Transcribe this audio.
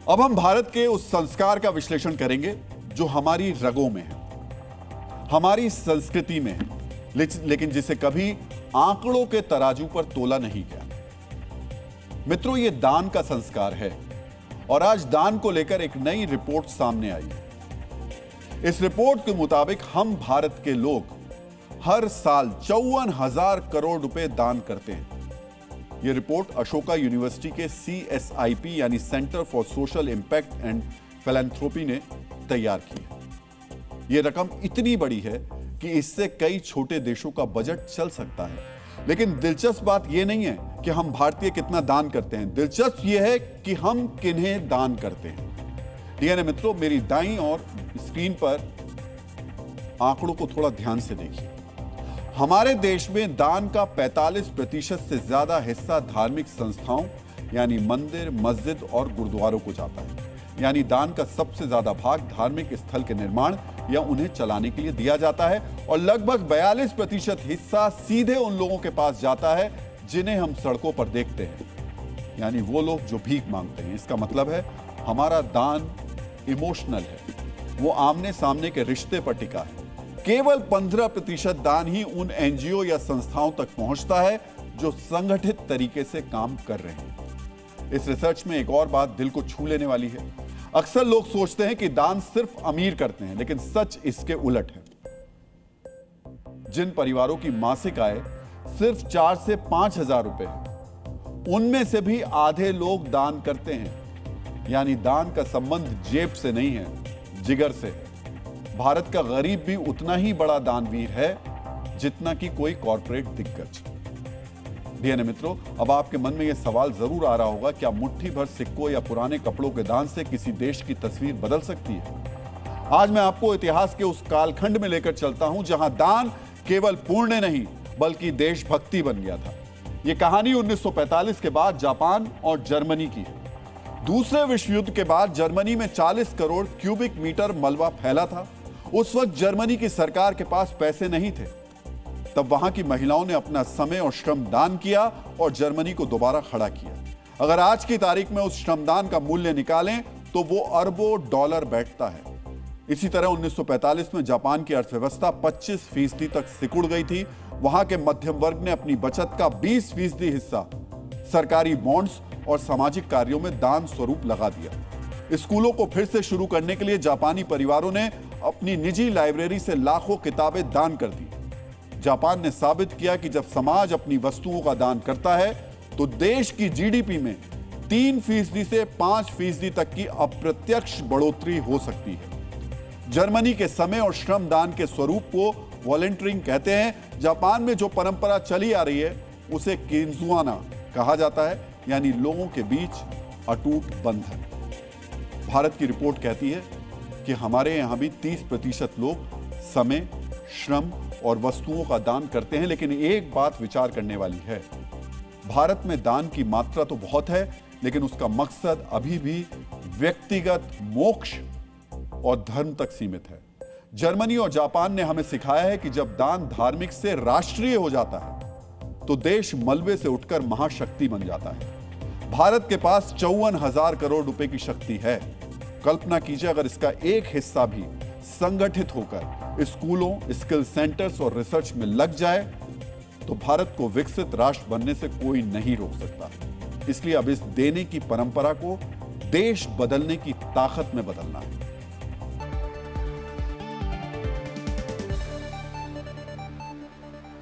अब हम भारत के उस संस्कार का विश्लेषण करेंगे जो हमारी रगों में है, हमारी संस्कृति में है, लेकिन जिसे कभी आंकड़ों के तराजू पर तोला नहीं गया। मित्रों, यह दान का संस्कार है और आज दान को लेकर एक नई रिपोर्ट सामने आई है। इस रिपोर्ट के मुताबिक हम भारत के लोग हर साल 54,000 करोड़ रुपए दान करते हैं। यह रिपोर्ट अशोका यूनिवर्सिटी के CSIP यानी centre for social impact and philanthropy ने तैयार की है। यह रकम इतनी बड़ी है कि इससे कई छोटे देशों का बजट चल सकता है। लेकिन दिलचस्प बात यह नहीं है कि हम भारतीय कितना दान करते हैं, दिलचस्प यह है कि हम किन्हें दान करते हैं। डीएनए मित्रों, मेरी दाईं और स्क्रीन पर आंकड़ों को थोड़ा ध्यान से देखिए। हमारे देश में दान का 45% से ज्यादा हिस्सा धार्मिक संस्थाओं यानी मंदिर, मस्जिद और गुरुद्वारों को जाता है। यानी दान का सबसे ज्यादा भाग धार्मिक स्थल के निर्माण या उन्हें चलाने के लिए दिया जाता है और लगभग 42% हिस्सा सीधे उन लोगों के पास जाता है जिन्हें हम सड़कों पर देखते हैं, यानी वो लोग जो भीख मांगते हैं। इसका मतलब है हमारा दान इमोशनल है, वो आमने सामने के रिश्ते पर टिका है। केवल 15% दान ही उन NGO या संस्थाओं तक पहुंचता है जो संगठित तरीके से काम कर रहे हैं। इस रिसर्च में एक और बात दिल को छू लेने वाली है। अक्सर लोग सोचते हैं कि दान सिर्फ अमीर करते हैं, लेकिन सच इसके उलट है। जिन परिवारों की मासिक आय सिर्फ 4 से 5,000 रुपए है, उनमें से भी आधे लोग दान करते हैं। यानी दान का संबंध जेब से नहीं है, जिगर से है। भारत का गरीब भी उतना ही बड़ा दानवीर है जितना कि कोई कॉर्पोरेट दिग्गज। डीएनए मित्रों, अब आपके मन में यह सवाल जरूर आ रहा होगा, क्या मुट्ठी भर सिक्कों या पुराने कपड़ों के दान से किसी देश की तस्वीर बदल सकती है? आज मैं आपको इतिहास के उस कालखंड में लेकर चलता हूं जहां दान केवल पुण्य नहीं बल्कि देशभक्ति बन गया था। यह कहानी 1945 के बाद जापान और जर्मनी की है। दूसरे विश्व युद्ध के बाद जर्मनी में 40 करोड़ क्यूबिक मीटर मलबा फैला था। उस वक्त जर्मनी की सरकार के पास पैसे नहीं थे। तब वहां की महिलाओं ने अपना समय और श्रम दान किया और जर्मनी को दोबारा खड़ा किया। अगर आज की तारीख में उस श्रमदान का मूल्य निकालें तो वो अरबों डॉलर बैठता है। इसी तरह 1945 में जापान की अर्थव्यवस्था 25% तक सिकुड़ गई थी। वहां के मध्यम वर्ग ने अपनी बचत का 20% हिस्सा सरकारी बॉन्ड्स और सामाजिक कार्यों में दान स्वरूप लगा दिया। स्कूलों को फिर से शुरू करने के लिए जापानी परिवारों ने अपनी निजी लाइब्रेरी से लाखों किताबें दान कर दी। जापान ने साबित किया कि जब समाज अपनी वस्तुओं का दान करता है तो देश की जीडीपी में 3% से 5% तक की अप्रत्यक्ष बढ़ोतरी हो सकती है। जर्मनी के समय और श्रम दान के स्वरूप को वॉलंटियरिंग कहते हैं। जापान में जो परंपरा चली आ रही है उसे किंजुआना कहा जाता है, यानी लोगों के बीच अटूट बंधन। भारत की रिपोर्ट कहती है कि हमारे यहां भी 30% लोग समय, श्रम और वस्तुओं का दान करते हैं। लेकिन एक बात विचार करने वाली है, भारत में दान की मात्रा तो बहुत है, लेकिन उसका मकसद अभी भी व्यक्तिगत मोक्ष और धर्म तक सीमित है। जर्मनी और जापान ने हमें सिखाया है कि जब दान धार्मिक से राष्ट्रीय हो जाता है तो देश मलबे से उठकर महाशक्ति बन जाता है। भारत के पास 54,000 करोड़ रुपए की शक्ति है। कल्पना कीजिए अगर इसका एक हिस्सा भी संगठित होकर स्कूलों, स्किल सेंटर्स और रिसर्च में लग जाए तो भारत को विकसित राष्ट्र बनने से कोई नहीं रोक सकता। इसलिए अब इस देने की परंपरा को देश बदलने की ताकत में बदलना है।